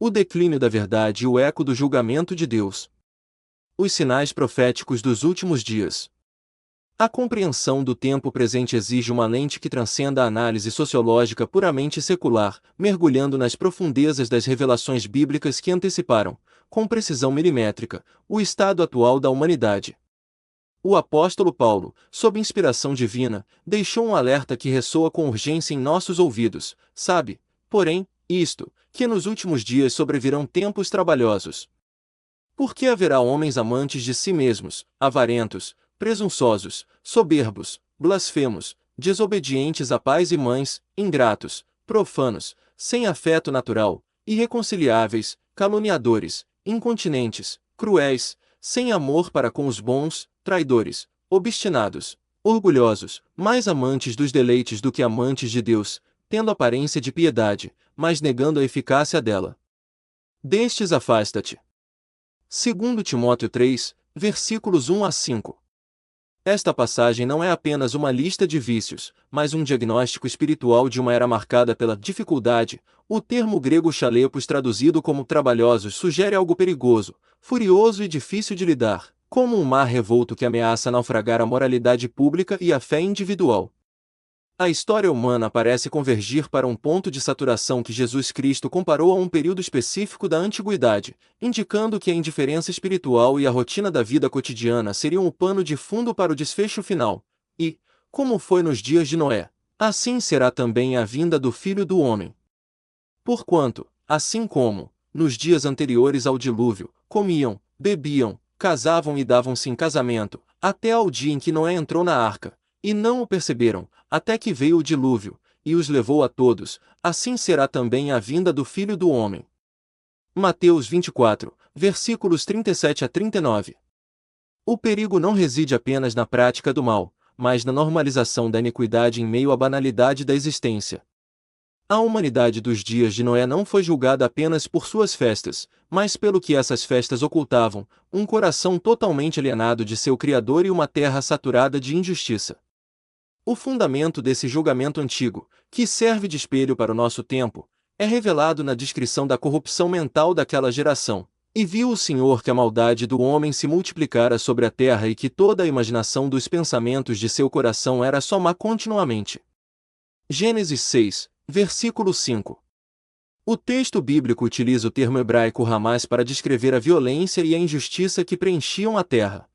O declínio da verdade e o eco do julgamento de Deus. Os sinais proféticos dos últimos dias. A compreensão do tempo presente exige uma lente que transcenda a análise sociológica puramente secular, mergulhando nas profundezas das revelações bíblicas que anteciparam, com precisão milimétrica, o estado atual da humanidade. O apóstolo Paulo, sob inspiração divina, deixou um alerta que ressoa com urgência em nossos ouvidos. Sabe, porém, isto, que nos últimos dias sobrevirão tempos trabalhosos. Porque haverá homens amantes de si mesmos, avarentos, presunçosos, soberbos, blasfemos, desobedientes a pais e mães, ingratos, profanos, sem afeto natural, irreconciliáveis, caluniadores, incontinentes, cruéis, sem amor para com os bons, traidores, obstinados, orgulhosos, mais amantes dos deleites do que amantes de Deus, tendo aparência de piedade, mas negando a eficácia dela. Destes afasta-te. 2 Timóteo 3, versículos 1 a 5. Esta passagem não é apenas uma lista de vícios, mas um diagnóstico espiritual de uma era marcada pela dificuldade. O termo grego chalepos, traduzido como trabalhosos, sugere algo perigoso, furioso e difícil de lidar, como um mar revolto que ameaça naufragar a moralidade pública e a fé individual. A história humana parece convergir para um ponto de saturação que Jesus Cristo comparou a um período específico da antiguidade, indicando que a indiferença espiritual e a rotina da vida cotidiana seriam o pano de fundo para o desfecho final. E, como foi nos dias de Noé, assim será também a vinda do Filho do Homem. Porquanto, assim como, nos dias anteriores ao dilúvio, comiam, bebiam, casavam e davam-se em casamento, até ao dia em que Noé entrou na arca, e não o perceberam, até que veio o dilúvio, e os levou a todos, assim será também a vinda do Filho do Homem. Mateus 24, versículos 37 a 39. O perigo não reside apenas na prática do mal, mas na normalização da iniquidade em meio à banalidade da existência. A humanidade dos dias de Noé não foi julgada apenas por suas festas, mas pelo que essas festas ocultavam, um coração totalmente alienado de seu Criador e uma terra saturada de injustiça. O fundamento desse julgamento antigo, que serve de espelho para o nosso tempo, é revelado na descrição da corrupção mental daquela geração. E viu o Senhor que a maldade do homem se multiplicara sobre a terra e que toda a imaginação dos pensamentos de seu coração era só má continuamente. Gênesis 6, versículo 5. O texto bíblico utiliza o termo hebraico Hamas para descrever a violência e a injustiça que preenchiam a terra.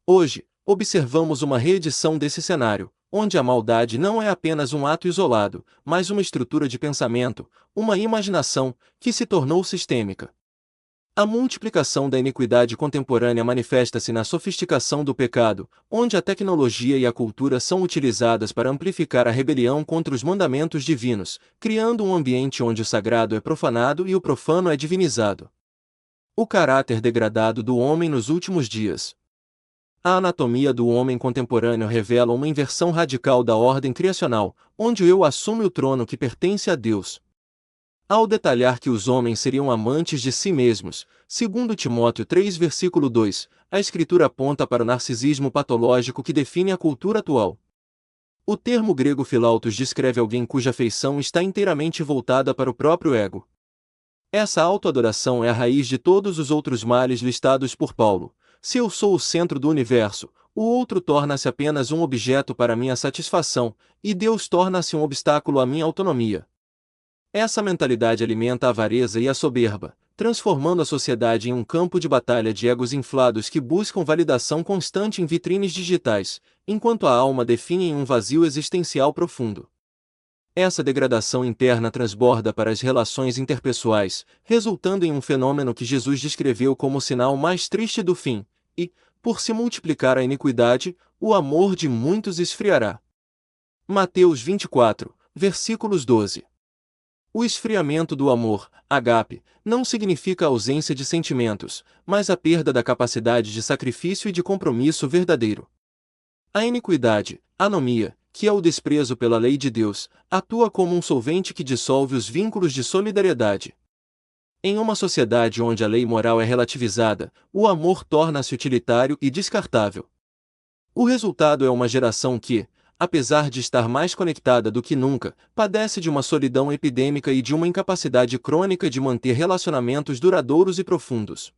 Hoje, observamos uma reedição desse cenário, onde a maldade não é apenas um ato isolado, mas uma estrutura de pensamento, uma imaginação, que se tornou sistêmica. A multiplicação da iniquidade contemporânea manifesta-se na sofisticação do pecado, onde a tecnologia e a cultura são utilizadas para amplificar a rebelião contra os mandamentos divinos, criando um ambiente onde o sagrado é profanado e o profano é divinizado. O caráter degradado do homem nos últimos dias. A anatomia do homem contemporâneo revela uma inversão radical da ordem criacional, onde o eu assume o trono que pertence a Deus. Ao detalhar que os homens seriam amantes de si mesmos, segundo Timóteo 3 versículo 2, a Escritura aponta para o narcisismo patológico que define a cultura atual. O termo grego philautos descreve alguém cuja afeição está inteiramente voltada para o próprio ego. Essa autoadoração é a raiz de todos os outros males listados por Paulo. Se eu sou o centro do universo, o outro torna-se apenas um objeto para minha satisfação, e Deus torna-se um obstáculo à minha autonomia. Essa mentalidade alimenta a avareza e a soberba, transformando a sociedade em um campo de batalha de egos inflados que buscam validação constante em vitrines digitais, enquanto a alma define em um vazio existencial profundo. Essa degradação interna transborda para as relações interpessoais, resultando em um fenômeno que Jesus descreveu como o sinal mais triste do fim, e, por se multiplicar a iniquidade, o amor de muitos esfriará. Mateus 24, versículos 12. O esfriamento do amor, agape, não significa a ausência de sentimentos, mas a perda da capacidade de sacrifício e de compromisso verdadeiro. A iniquidade, anomia, que é o desprezo pela lei de Deus, atua como um solvente que dissolve os vínculos de solidariedade. Em uma sociedade onde a lei moral é relativizada, o amor torna-se utilitário e descartável. O resultado é uma geração que, apesar de estar mais conectada do que nunca, padece de uma solidão epidêmica e de uma incapacidade crônica de manter relacionamentos duradouros e profundos.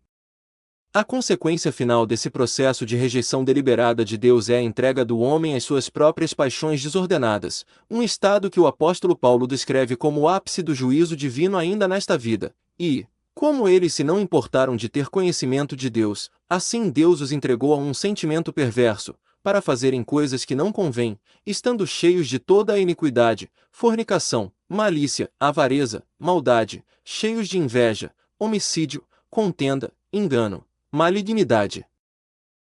A consequência final desse processo de rejeição deliberada de Deus é a entrega do homem às suas próprias paixões desordenadas, um estado que o apóstolo Paulo descreve como o ápice do juízo divino ainda nesta vida, e, como eles se não importaram de ter conhecimento de Deus, assim Deus os entregou a um sentimento perverso, para fazerem coisas que não convêm, estando cheios de toda a iniquidade, fornicação, malícia, avareza, maldade, cheios de inveja, homicídio, contenda, engano, malignidade.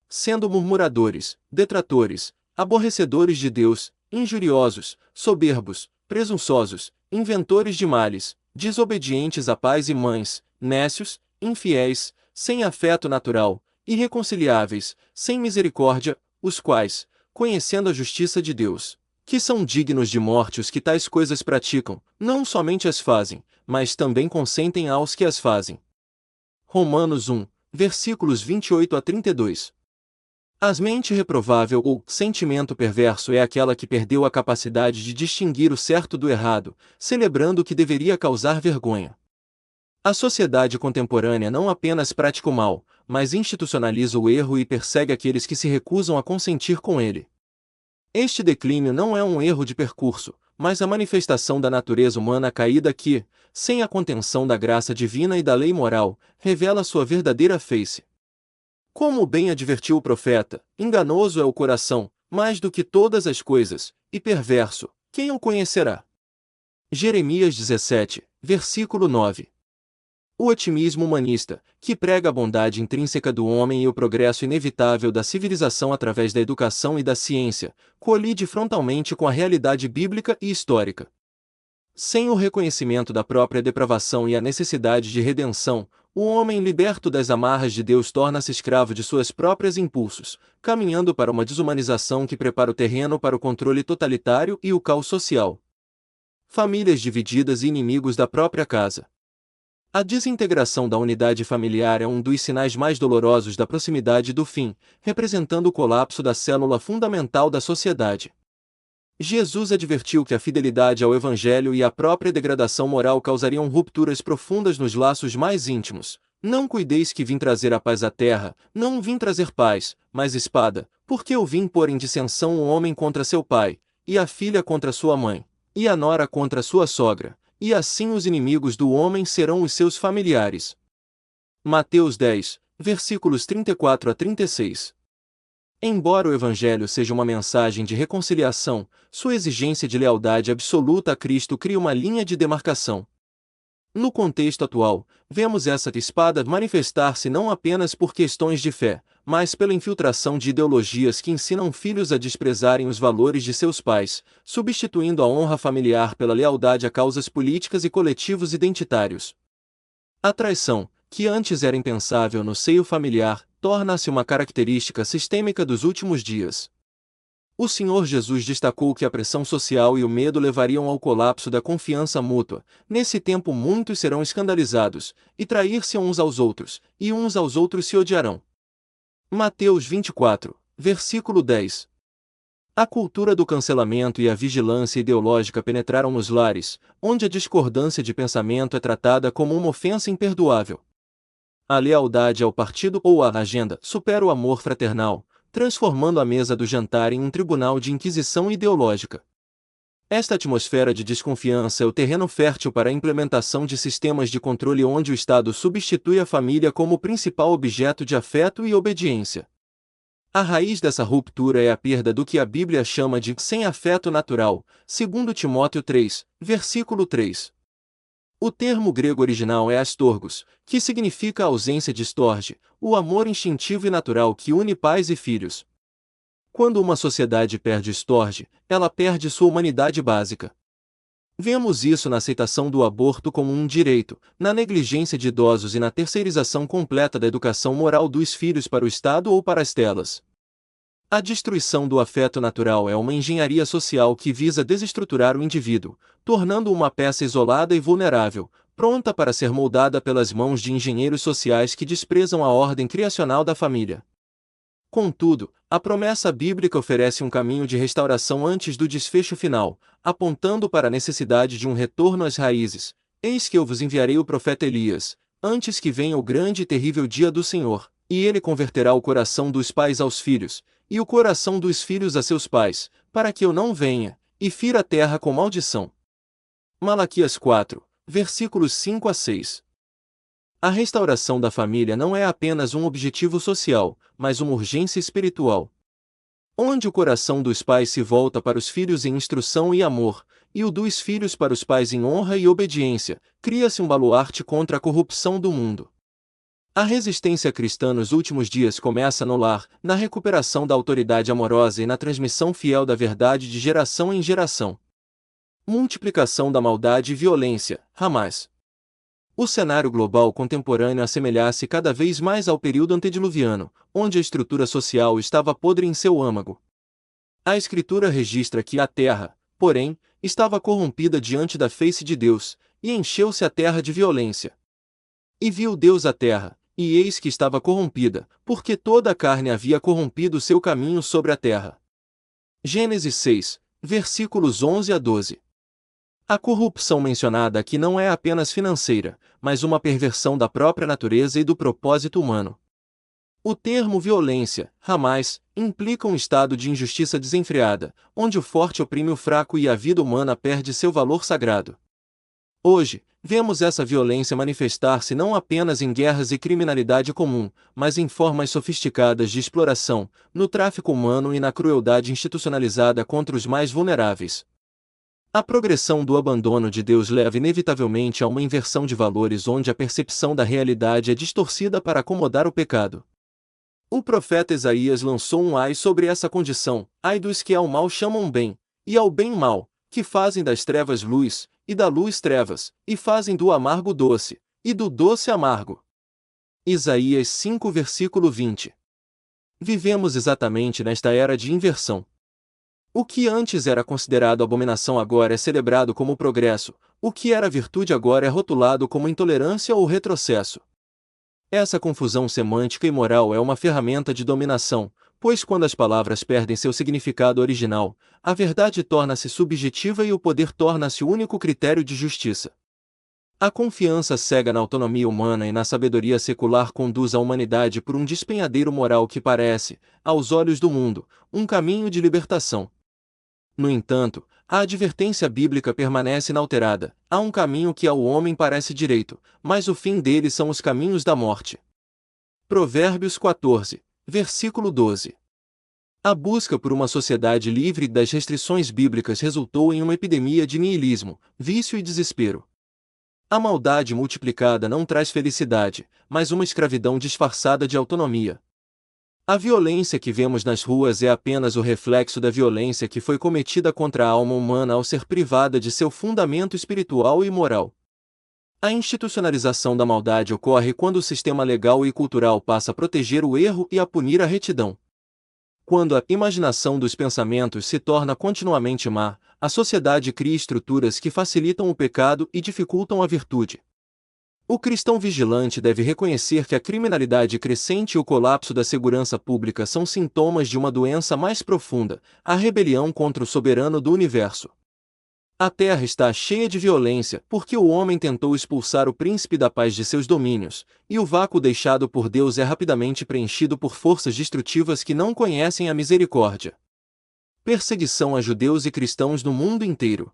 Sendo murmuradores, detratores, aborrecedores de Deus, injuriosos, soberbos, presunçosos, inventores de males, desobedientes a pais e mães, nécios, infiéis, sem afeto natural, irreconciliáveis, sem misericórdia, os quais, conhecendo a justiça de Deus, que são dignos de morte os que tais coisas praticam, não somente as fazem, mas também consentem aos que as fazem. Romanos 1, versículos 28 a 32. A mente reprovável ou sentimento perverso é aquela que perdeu a capacidade de distinguir o certo do errado, celebrando o que deveria causar vergonha. A sociedade contemporânea não apenas pratica o mal, mas institucionaliza o erro e persegue aqueles que se recusam a consentir com ele. Este declínio não é um erro de percurso, mas a manifestação da natureza humana caída que, sem a contenção da graça divina e da lei moral, revela sua verdadeira face. Como bem advertiu o profeta, enganoso é o coração, mais do que todas as coisas, e perverso, quem o conhecerá? Jeremias 17, versículo 9. O otimismo humanista, que prega a bondade intrínseca do homem e o progresso inevitável da civilização através da educação e da ciência, colide frontalmente com a realidade bíblica e histórica. Sem o reconhecimento da própria depravação e a necessidade de redenção, o homem liberto das amarras de Deus torna-se escravo de suas próprios impulsos, caminhando para uma desumanização que prepara o terreno para o controle totalitário e o caos social. Famílias divididas e inimigos da própria casa. A desintegração da unidade familiar é um dos sinais mais dolorosos da proximidade do fim, representando o colapso da célula fundamental da sociedade. Jesus advertiu que a fidelidade ao Evangelho e a própria degradação moral causariam rupturas profundas nos laços mais íntimos. Não cuideis que vim trazer a paz à terra, não vim trazer paz, mas espada, porque eu vim pôr em dissensão o homem contra seu pai, e a filha contra sua mãe, e a nora contra sua sogra, e assim os inimigos do homem serão os seus familiares. Mateus 10, versículos 34 a 36. Embora o Evangelho seja uma mensagem de reconciliação, sua exigência de lealdade absoluta a Cristo cria uma linha de demarcação. No contexto atual, vemos essa espada manifestar-se não apenas por questões de fé, mas pela infiltração de ideologias que ensinam filhos a desprezarem os valores de seus pais, substituindo a honra familiar pela lealdade a causas políticas e coletivos identitários. A traição, que antes era impensável no seio familiar, torna-se uma característica sistêmica dos últimos dias. O Senhor Jesus destacou que a pressão social e o medo levariam ao colapso da confiança mútua. Nesse tempo muitos serão escandalizados, e trair-se uns aos outros, e uns aos outros se odiarão. Mateus 24, versículo 10. A cultura do cancelamento e a vigilância ideológica penetraram nos lares, onde a discordância de pensamento é tratada como uma ofensa imperdoável. A lealdade ao partido ou à agenda supera o amor fraternal, transformando a mesa do jantar em um tribunal de inquisição ideológica. Esta atmosfera de desconfiança é o terreno fértil para a implementação de sistemas de controle onde o Estado substitui a família como principal objeto de afeto e obediência. A raiz dessa ruptura é a perda do que a Bíblia chama de sem afeto natural, segundo Timóteo 3, versículo 3. O termo grego original é astorgos, que significa a ausência de storge, o amor instintivo e natural que une pais e filhos. Quando uma sociedade perde storge, ela perde sua humanidade básica. Vemos isso na aceitação do aborto como um direito, na negligência de idosos e na terceirização completa da educação moral dos filhos para o Estado ou para as telas. A destruição do afeto natural é uma engenharia social que visa desestruturar o indivíduo, tornando-o uma peça isolada e vulnerável, pronta para ser moldada pelas mãos de engenheiros sociais que desprezam a ordem criacional da família. Contudo, a promessa bíblica oferece um caminho de restauração antes do desfecho final, apontando para a necessidade de um retorno às raízes. Eis que eu vos enviarei o profeta Elias, antes que venha o grande e terrível dia do Senhor, e ele converterá o coração dos pais aos filhos, e o coração dos filhos a seus pais, para que eu não venha, e fira a terra com maldição. Malaquias 4, versículos 5 a 6. A restauração da família não é apenas um objetivo social, mas uma urgência espiritual. Onde o coração dos pais se volta para os filhos em instrução e amor, e o dos filhos para os pais em honra e obediência, cria-se um baluarte contra a corrupção do mundo. A resistência cristã nos últimos dias começa no lar, na recuperação da autoridade amorosa e na transmissão fiel da verdade de geração em geração. Multiplicação da maldade e violência, Hamas. O cenário global contemporâneo assemelha-se cada vez mais ao período antediluviano, onde a estrutura social estava podre em seu âmago. A Escritura registra que a terra, porém, estava corrompida diante da face de Deus, e encheu-se a terra de violência. E viu Deus a terra, e eis que estava corrompida, porque toda a carne havia corrompido seu caminho sobre a terra. Gênesis 6, versículos 11 a 12. A corrupção mencionada aqui não é apenas financeira, mas uma perversão da própria natureza e do propósito humano. O termo violência, Hamas, implica um estado de injustiça desenfreada, onde o forte oprime o fraco e a vida humana perde seu valor sagrado. Hoje, vemos essa violência manifestar-se não apenas em guerras e criminalidade comum, mas em formas sofisticadas de exploração, no tráfico humano e na crueldade institucionalizada contra os mais vulneráveis. A progressão do abandono de Deus leva inevitavelmente a uma inversão de valores onde a percepção da realidade é distorcida para acomodar o pecado. O profeta Isaías lançou um ai sobre essa condição: ai dos que ao mal chamam bem, e ao bem mal, que fazem das trevas luz, e da luz trevas, e fazem do amargo doce, e do doce amargo. Isaías 5 versículo 20. Vivemos exatamente nesta era de inversão. O que antes era considerado abominação agora é celebrado como progresso, o que era virtude agora é rotulado como intolerância ou retrocesso. Essa confusão semântica e moral é uma ferramenta de dominação, pois quando as palavras perdem seu significado original, a verdade torna-se subjetiva e o poder torna-se o único critério de justiça. A confiança cega na autonomia humana e na sabedoria secular conduz a humanidade por um despenhadeiro moral que parece, aos olhos do mundo, um caminho de libertação. No entanto, a advertência bíblica permanece inalterada: há um caminho que ao homem parece direito, mas o fim dele são os caminhos da morte. Provérbios 14, versículo 12. A busca por uma sociedade livre das restrições bíblicas resultou em uma epidemia de niilismo, vício e desespero. A maldade multiplicada não traz felicidade, mas uma escravidão disfarçada de autonomia. A violência que vemos nas ruas é apenas o reflexo da violência que foi cometida contra a alma humana ao ser privada de seu fundamento espiritual e moral. A institucionalização da maldade ocorre quando o sistema legal e cultural passa a proteger o erro e a punir a retidão. Quando a imaginação dos pensamentos se torna continuamente má, a sociedade cria estruturas que facilitam o pecado e dificultam a virtude. O cristão vigilante deve reconhecer que a criminalidade crescente e o colapso da segurança pública são sintomas de uma doença mais profunda, a rebelião contra o soberano do universo. A terra está cheia de violência porque o homem tentou expulsar o príncipe da paz de seus domínios, e o vácuo deixado por Deus é rapidamente preenchido por forças destrutivas que não conhecem a misericórdia. Perseguição a judeus e cristãos no mundo inteiro.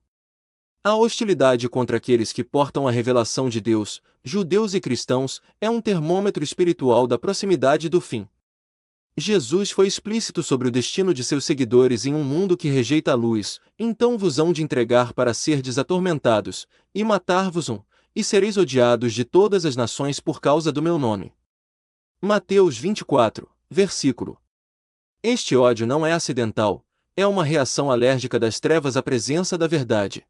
A hostilidade contra aqueles que portam a revelação de Deus, judeus e cristãos, é um termômetro espiritual da proximidade do fim. Jesus foi explícito sobre o destino de seus seguidores em um mundo que rejeita a luz: então vos hão de entregar para serdes atormentados, e matar-vos-ão, e sereis odiados de todas as nações por causa do meu nome. Mateus 24, versículo. Este ódio não é acidental, é uma reação alérgica das trevas à presença da verdade.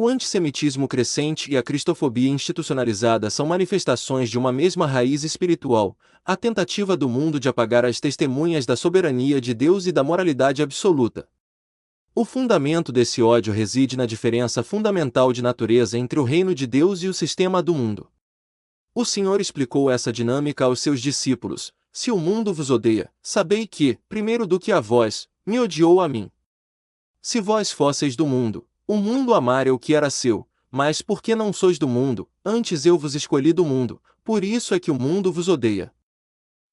O antissemitismo crescente e a cristofobia institucionalizada são manifestações de uma mesma raiz espiritual, a tentativa do mundo de apagar as testemunhas da soberania de Deus e da moralidade absoluta. O fundamento desse ódio reside na diferença fundamental de natureza entre o reino de Deus e o sistema do mundo. O Senhor explicou essa dinâmica aos seus discípulos: se o mundo vos odeia, sabei que, primeiro do que a vós, me odiou a mim. Se vós fosseis do mundo, o mundo amaria o que era seu, mas porque não sois do mundo, antes eu vos escolhi do mundo, por isso é que o mundo vos odeia.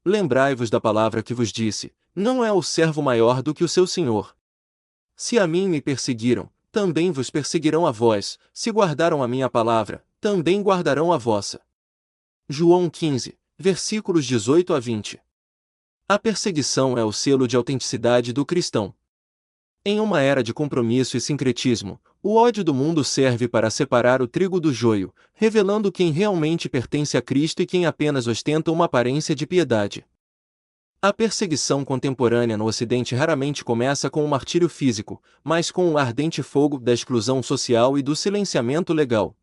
Lembrai-vos da palavra que vos disse, não é o servo maior do que o seu senhor. Se a mim me perseguiram, também vos perseguirão a vós, se guardaram a minha palavra, também guardarão a vossa. João 15, versículos 18 a 20. A perseguição é o selo de autenticidade do cristão. Em uma era de compromisso e sincretismo, o ódio do mundo serve para separar o trigo do joio, revelando quem realmente pertence a Cristo e quem apenas ostenta uma aparência de piedade. A perseguição contemporânea no Ocidente raramente começa com o martírio físico, mas com o ardente fogo da exclusão social e do silenciamento legal.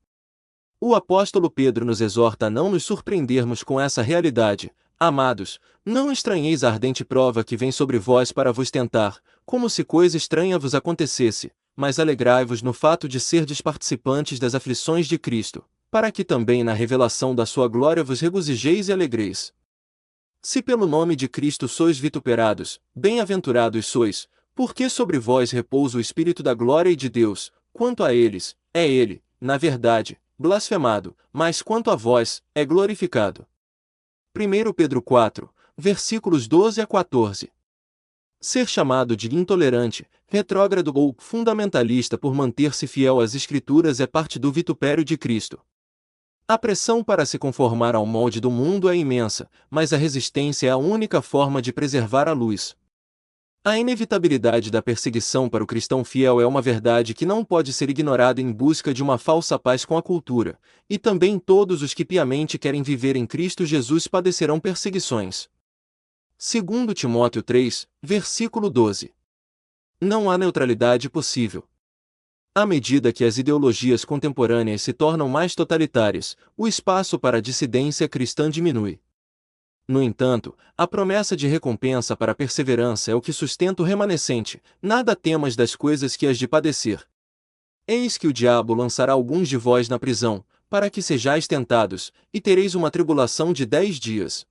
O apóstolo Pedro nos exorta a não nos surpreendermos com essa realidade. Amados, não estranheis a ardente prova que vem sobre vós para vos tentar, como se coisa estranha vos acontecesse, mas alegrai-vos no fato de serdes participantes das aflições de Cristo, para que também na revelação da sua glória vos regozijeis e alegreis. Se pelo nome de Cristo sois vituperados, bem-aventurados sois, porque sobre vós repousa o Espírito da glória e de Deus. Quanto a eles, é ele, na verdade, blasfemado, mas quanto a vós, é glorificado. 1 Pedro 4, versículos 12 a 14. Ser chamado de intolerante, retrógrado ou fundamentalista por manter-se fiel às Escrituras é parte do vitupério de Cristo. A pressão para se conformar ao molde do mundo é imensa, mas a resistência é a única forma de preservar a luz. A inevitabilidade da perseguição para o cristão fiel é uma verdade que não pode ser ignorada em busca de uma falsa paz com a cultura, e também todos os que piamente querem viver em Cristo Jesus padecerão perseguições. 2 Timóteo 3, versículo 12. Não há neutralidade possível. À medida que as ideologias contemporâneas se tornam mais totalitárias, o espaço para a dissidência cristã diminui. No entanto, a promessa de recompensa para a perseverança é o que sustenta o remanescente, nada temas das coisas que has de padecer. Eis que o diabo lançará alguns de vós na prisão, para que sejais tentados, e tereis uma tribulação de 10 dias.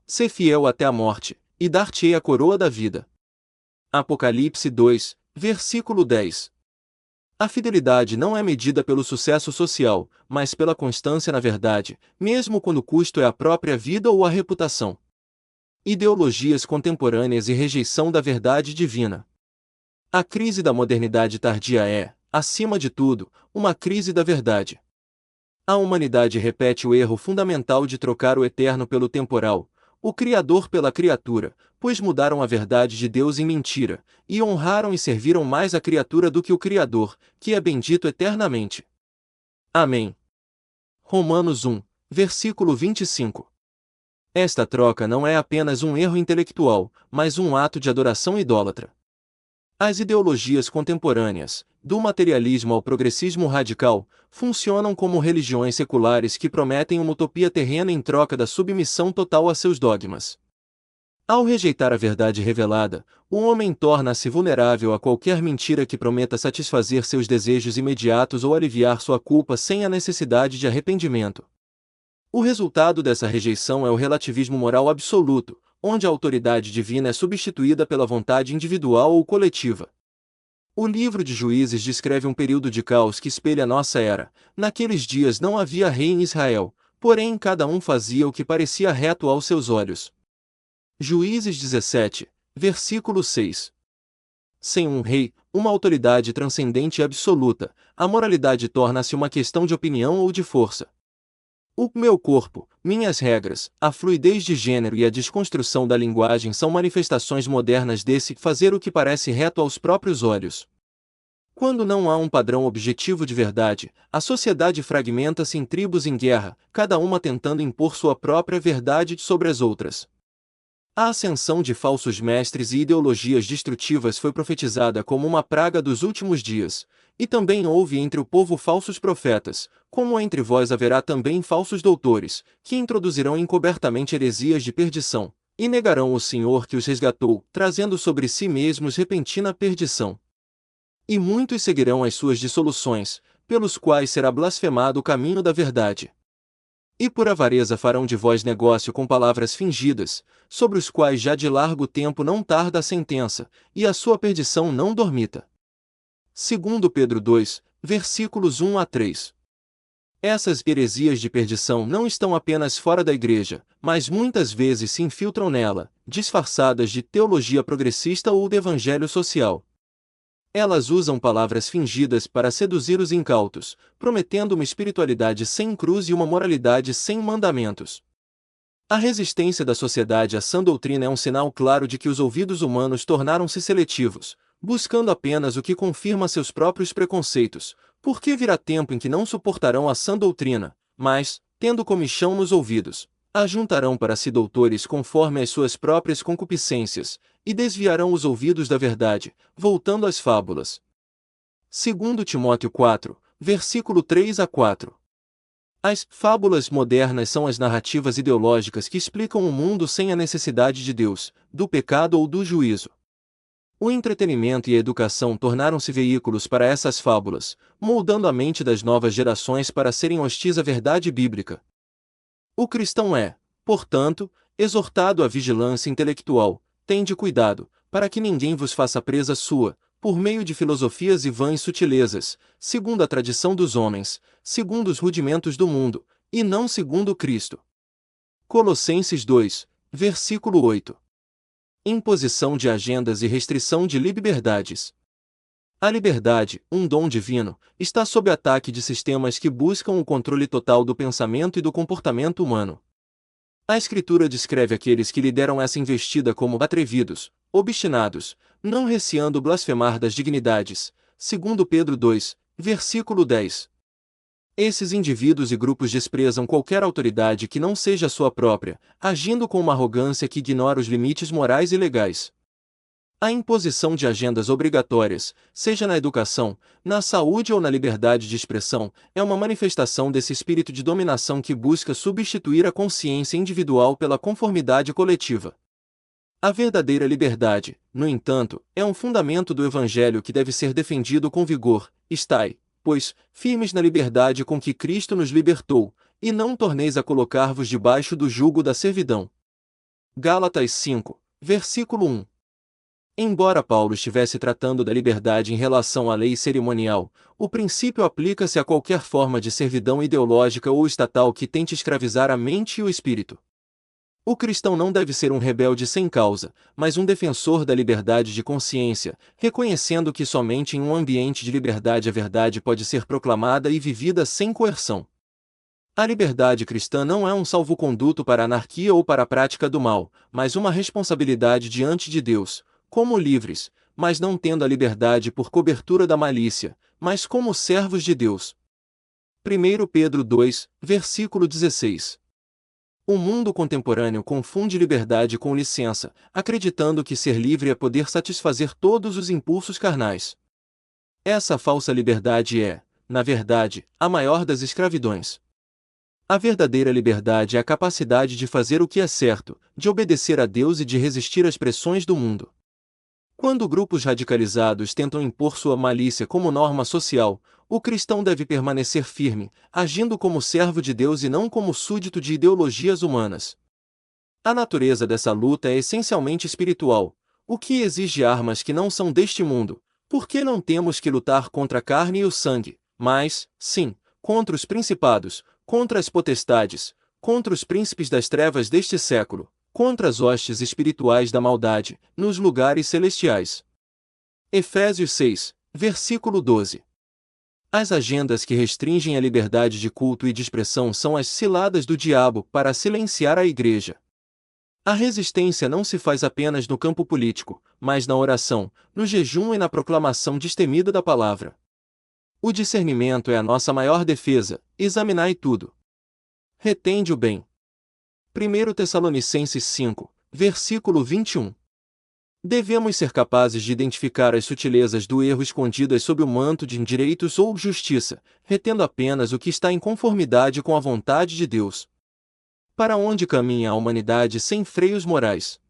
Sê fiel até a morte, e dar-te-ei a coroa da vida. Apocalipse 2, versículo 10. A fidelidade não é medida pelo sucesso social, mas pela constância na verdade, mesmo quando o custo é a própria vida ou a reputação. Ideologias contemporâneas e rejeição da verdade divina. A crise da modernidade tardia é, acima de tudo, uma crise da verdade. A humanidade repete o erro fundamental de trocar o eterno pelo temporal, o Criador pela criatura, pois mudaram a verdade de Deus em mentira, e honraram e serviram mais a criatura do que o Criador, que é bendito eternamente. Amém. Romanos 1, versículo 25. Esta troca não é apenas um erro intelectual, mas um ato de adoração idólatra. As ideologias contemporâneas, do materialismo ao progressismo radical, funcionam como religiões seculares que prometem uma utopia terrena em troca da submissão total a seus dogmas. Ao rejeitar a verdade revelada, o homem torna-se vulnerável a qualquer mentira que prometa satisfazer seus desejos imediatos ou aliviar sua culpa sem a necessidade de arrependimento. O resultado dessa rejeição é o relativismo moral absoluto, onde a autoridade divina é substituída pela vontade individual ou coletiva. O livro de Juízes descreve um período de caos que espelha a nossa era. Naqueles dias não havia rei em Israel, porém cada um fazia o que parecia reto aos seus olhos. Juízes 17, versículo 6. Sem um rei, uma autoridade transcendente e absoluta, a moralidade torna-se uma questão de opinião ou de força. O meu corpo, minhas regras, a fluidez de gênero e a desconstrução da linguagem são manifestações modernas desse fazer o que parece reto aos próprios olhos. Quando não há um padrão objetivo de verdade, a sociedade fragmenta-se em tribos em guerra, cada uma tentando impor sua própria verdade sobre as outras. A ascensão de falsos mestres e ideologias destrutivas foi profetizada como uma praga dos últimos dias, e também houve entre o povo falsos profetas, como entre vós haverá também falsos doutores, que introduzirão encobertamente heresias de perdição, e negarão o Senhor que os resgatou, trazendo sobre si mesmos repentina perdição. E muitos seguirão as suas dissoluções, pelos quais será blasfemado o caminho da verdade. E por avareza farão de vós negócio com palavras fingidas, sobre os quais já de largo tempo não tarda a sentença, e a sua perdição não dormita. Segundo Pedro 2, versículos 1 a 3. Essas heresias de perdição não estão apenas fora da igreja, mas muitas vezes se infiltram nela, disfarçadas de teologia progressista ou de evangelho social. Elas usam palavras fingidas para seduzir os incautos, prometendo uma espiritualidade sem cruz e uma moralidade sem mandamentos. A resistência da sociedade à sã doutrina é um sinal claro de que os ouvidos humanos tornaram-se seletivos, buscando apenas o que confirma seus próprios preconceitos, porque virá tempo em que não suportarão a sã doutrina, mas, tendo comichão nos ouvidos, ajuntarão para si doutores conforme as suas próprias concupiscências, e desviarão os ouvidos da verdade, voltando às fábulas. Segundo Timóteo 4, versículo 3 a 4. As fábulas modernas são as narrativas ideológicas que explicam o mundo sem a necessidade de Deus, do pecado ou do juízo. O entretenimento e a educação tornaram-se veículos para essas fábulas, moldando a mente das novas gerações para serem hostis à verdade bíblica. O cristão é, portanto, exortado à vigilância intelectual. Tende cuidado, para que ninguém vos faça presa sua, por meio de filosofias e vãs sutilezas, segundo a tradição dos homens, segundo os rudimentos do mundo, e não segundo Cristo. Colossenses 2, versículo 8. Imposição de agendas e restrição de liberdades. A liberdade, um dom divino, está sob ataque de sistemas que buscam o controle total do pensamento e do comportamento humano. A Escritura descreve aqueles que lideram essa investida como atrevidos, obstinados, não receando blasfemar das dignidades, segundo Pedro 2, versículo 10. Esses indivíduos e grupos desprezam qualquer autoridade que não seja a sua própria, agindo com uma arrogância que ignora os limites morais e legais. A imposição de agendas obrigatórias, seja na educação, na saúde ou na liberdade de expressão, é uma manifestação desse espírito de dominação que busca substituir a consciência individual pela conformidade coletiva. A verdadeira liberdade, no entanto, é um fundamento do Evangelho que deve ser defendido com vigor. Estai, pois, firmes na liberdade com que Cristo nos libertou, e não torneis a colocar-vos debaixo do jugo da servidão. Gálatas 5, versículo 1. Embora Paulo estivesse tratando da liberdade em relação à lei cerimonial, o princípio aplica-se a qualquer forma de servidão ideológica ou estatal que tente escravizar a mente e o espírito. O cristão não deve ser um rebelde sem causa, mas um defensor da liberdade de consciência, reconhecendo que somente em um ambiente de liberdade a verdade pode ser proclamada e vivida sem coerção. A liberdade cristã não é um salvo-conduto para a anarquia ou para a prática do mal, mas uma responsabilidade diante de Deus, como livres, mas não tendo a liberdade por cobertura da malícia, mas como servos de Deus. 1 Pedro 2, versículo 16. O mundo contemporâneo confunde liberdade com licença, acreditando que ser livre é poder satisfazer todos os impulsos carnais. Essa falsa liberdade é, na verdade, a maior das escravidões. A verdadeira liberdade é a capacidade de fazer o que é certo, de obedecer a Deus e de resistir às pressões do mundo. Quando grupos radicalizados tentam impor sua malícia como norma social, o cristão deve permanecer firme, agindo como servo de Deus e não como súdito de ideologias humanas. A natureza dessa luta é essencialmente espiritual, o que exige armas que não são deste mundo, porque não temos que lutar contra a carne e o sangue, mas, sim, contra os principados, contra as potestades, contra os príncipes das trevas deste século, contra as hostes espirituais da maldade, nos lugares celestiais. Efésios 6, versículo 12. As agendas que restringem a liberdade de culto e de expressão são as ciladas do diabo para silenciar a igreja. A resistência não se faz apenas no campo político, mas na oração, no jejum e na proclamação destemida da palavra. O discernimento é a nossa maior defesa, examinai tudo. Retende o bem. 1 Tessalonicenses 5, versículo 21. Devemos ser capazes de identificar as sutilezas do erro escondidas sob o manto de direitos ou justiça, retendo apenas o que está em conformidade com a vontade de Deus. Para onde caminha a humanidade sem freios morais?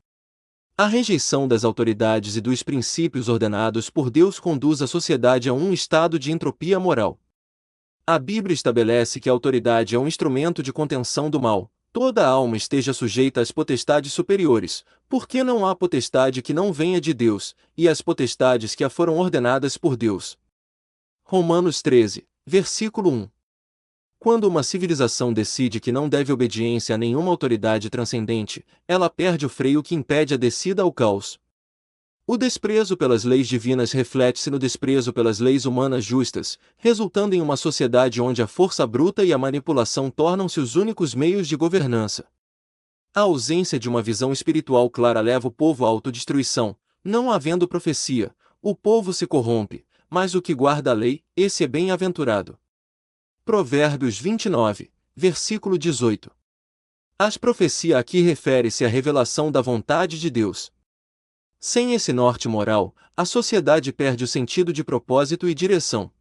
A rejeição das autoridades e dos princípios ordenados por Deus conduz a sociedade a um estado de entropia moral. A Bíblia estabelece que a autoridade é um instrumento de contenção do mal. Toda alma esteja sujeita às potestades superiores, porque não há potestade que não venha de Deus, e às potestades que a foram ordenadas por Deus. Romanos 13, versículo 1. Quando uma civilização decide que não deve obediência a nenhuma autoridade transcendente, ela perde o freio que impede a descida ao caos. O desprezo pelas leis divinas reflete-se no desprezo pelas leis humanas justas, resultando em uma sociedade onde a força bruta e a manipulação tornam-se os únicos meios de governança. A ausência de uma visão espiritual clara leva o povo à autodestruição. Não havendo profecia, o povo se corrompe, mas o que guarda a lei, esse é bem-aventurado. Provérbios 29, versículo 18. As profecias aqui refere-se à revelação da vontade de Deus. Sem esse norte moral, a sociedade perde o sentido de propósito e direção.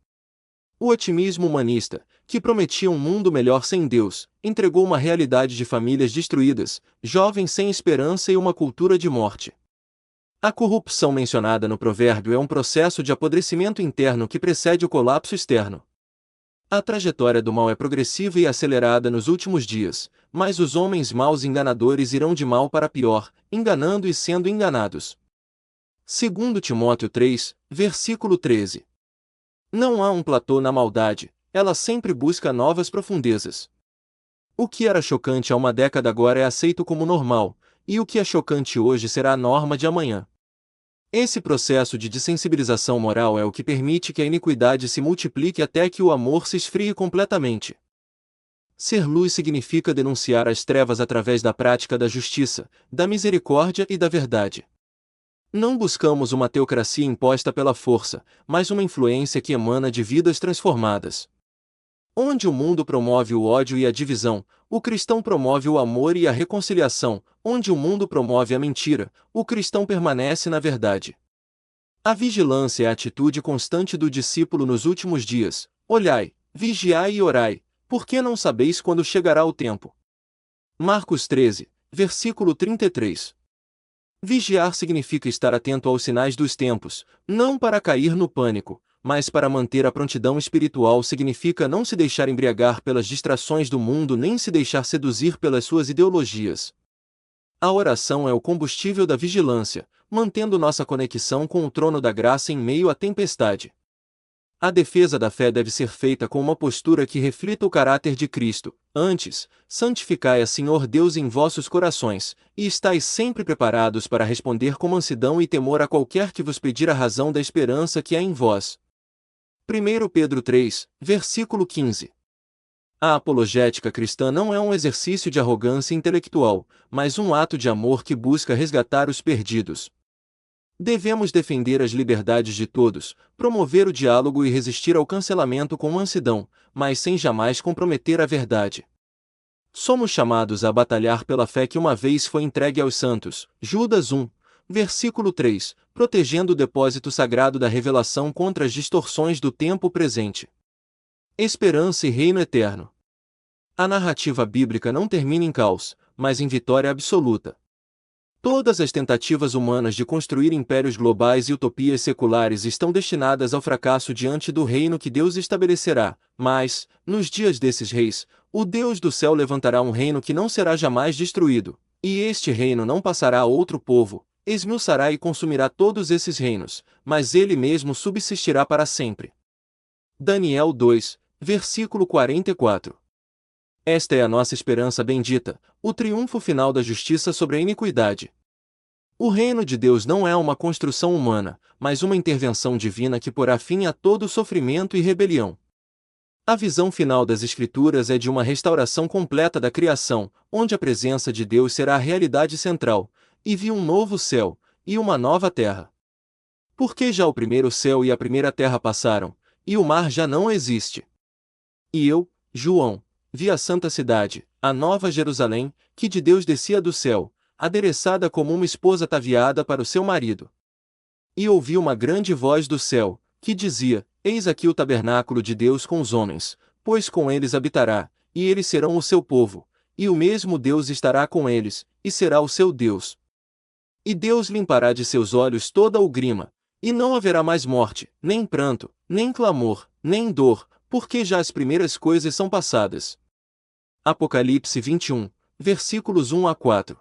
O otimismo humanista, que prometia um mundo melhor sem Deus, entregou uma realidade de famílias destruídas, jovens sem esperança e uma cultura de morte. A corrupção mencionada no provérbio é um processo de apodrecimento interno que precede o colapso externo. A trajetória do mal é progressiva e acelerada nos últimos dias, mas os homens maus enganadores irão de mal para pior, enganando e sendo enganados. 2 Timóteo 3, versículo 13. Não há um platô na maldade, ela sempre busca novas profundezas. O que era chocante há uma década agora é aceito como normal, e o que é chocante hoje será a norma de amanhã. Esse processo de dessensibilização moral é o que permite que a iniquidade se multiplique até que o amor se esfrie completamente. Ser luz significa denunciar as trevas através da prática da justiça, da misericórdia e da verdade. Não buscamos uma teocracia imposta pela força, mas uma influência que emana de vidas transformadas. Onde o mundo promove o ódio e a divisão, o cristão promove o amor e a reconciliação. Onde o mundo promove a mentira, o cristão permanece na verdade. A vigilância é a atitude constante do discípulo nos últimos dias. Olhai, vigiai e orai, porque não sabeis quando chegará o tempo. Marcos 13, versículo 33. Vigiar significa estar atento aos sinais dos tempos, não para cair no pânico, mas para manter a prontidão espiritual significa não se deixar embriagar pelas distrações do mundo nem se deixar seduzir pelas suas ideologias. A oração é o combustível da vigilância, mantendo nossa conexão com o trono da graça em meio à tempestade. A defesa da fé deve ser feita com uma postura que reflita o caráter de Cristo. Antes, santificai a Senhor Deus em vossos corações, e estais sempre preparados para responder com mansidão e temor a qualquer que vos pedir a razão da esperança que há em vós. 1 Pedro 3, versículo 15. A apologética cristã não é um exercício de arrogância intelectual, mas um ato de amor que busca resgatar os perdidos. Devemos defender as liberdades de todos, promover o diálogo e resistir ao cancelamento com mansidão, mas sem jamais comprometer a verdade. Somos chamados a batalhar pela fé que uma vez foi entregue aos santos. Judas 1, versículo 3, protegendo o depósito sagrado da revelação contra as distorções do tempo presente. Esperança e reino eterno. A narrativa bíblica não termina em caos, mas em vitória absoluta. Todas as tentativas humanas de construir impérios globais e utopias seculares estão destinadas ao fracasso diante do reino que Deus estabelecerá, mas, nos dias desses reis, o Deus do céu levantará um reino que não será jamais destruído, e este reino não passará a outro povo, esmiuçará e consumirá todos esses reinos, mas ele mesmo subsistirá para sempre. Daniel 2, versículo 44. Esta é a nossa esperança bendita, o triunfo final da justiça sobre a iniquidade. O reino de Deus não é uma construção humana, mas uma intervenção divina que porá fim a todo sofrimento e rebelião. A visão final das Escrituras é de uma restauração completa da criação, onde a presença de Deus será a realidade central, e vi um novo céu, e uma nova terra. Porque já o primeiro céu e a primeira terra passaram, e o mar já não existe. E eu, João, vi a santa cidade, a nova Jerusalém, que de Deus descia do céu, adereçada como uma esposa ataviada para o seu marido. E ouvi uma grande voz do céu, que dizia: Eis aqui o tabernáculo de Deus com os homens, pois com eles habitará, e eles serão o seu povo, e o mesmo Deus estará com eles, e será o seu Deus. E Deus limpará de seus olhos toda o grima, e não haverá mais morte, nem pranto, nem clamor, nem dor, porque já as primeiras coisas são passadas. Apocalipse 21, versículos 1 a 4.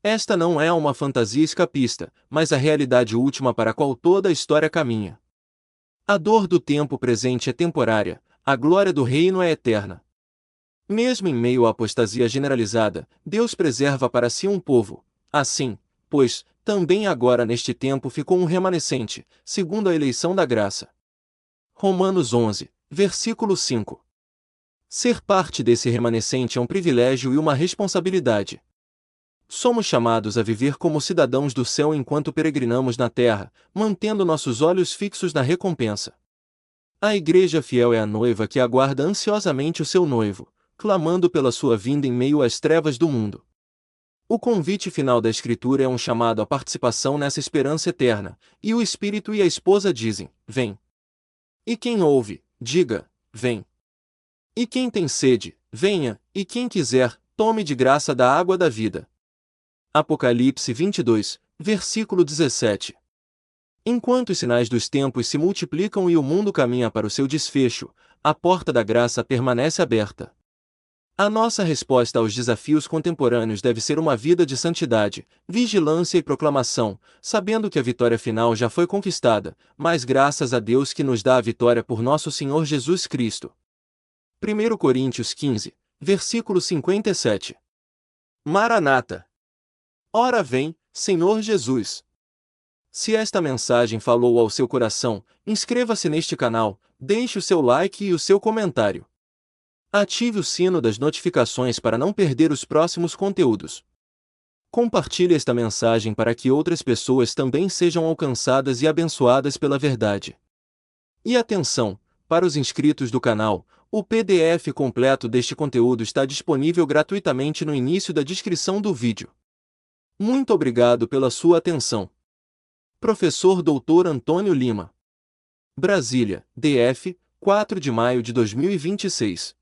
Esta não é uma fantasia escapista, mas a realidade última para a qual toda a história caminha. A dor do tempo presente é temporária, a glória do reino é eterna. Mesmo em meio à apostasia generalizada, Deus preserva para si um povo. Assim, pois, também agora neste tempo ficou um remanescente, segundo a eleição da graça. Romanos 11, versículo 5. Ser parte desse remanescente é um privilégio e uma responsabilidade. Somos chamados a viver como cidadãos do céu enquanto peregrinamos na terra, mantendo nossos olhos fixos na recompensa. A igreja fiel é a noiva que aguarda ansiosamente o seu noivo, clamando pela sua vinda em meio às trevas do mundo. O convite final da Escritura é um chamado à participação nessa esperança eterna, e o Espírito e a esposa dizem: Vem. E quem ouve, diga: Vem. E quem tem sede, venha, e quem quiser, tome de graça da água da vida. Apocalipse 22, versículo 17. Enquanto os sinais dos tempos se multiplicam e o mundo caminha para o seu desfecho, a porta da graça permanece aberta. A nossa resposta aos desafios contemporâneos deve ser uma vida de santidade, vigilância e proclamação, sabendo que a vitória final já foi conquistada, mas graças a Deus que nos dá a vitória por nosso Senhor Jesus Cristo. 1 Coríntios 15, versículo 57. Maranata! Ora vem, Senhor Jesus! Se esta mensagem falou ao seu coração, inscreva-se neste canal, deixe o seu like e o seu comentário. Ative o sino das notificações para não perder os próximos conteúdos. Compartilhe esta mensagem para que outras pessoas também sejam alcançadas e abençoadas pela verdade. E atenção, para os inscritos do canal, o PDF completo deste conteúdo está disponível gratuitamente no início da descrição do vídeo. Muito obrigado pela sua atenção. Professor Dr. Antônio Lima. Brasília, DF, 4 de maio de 2026.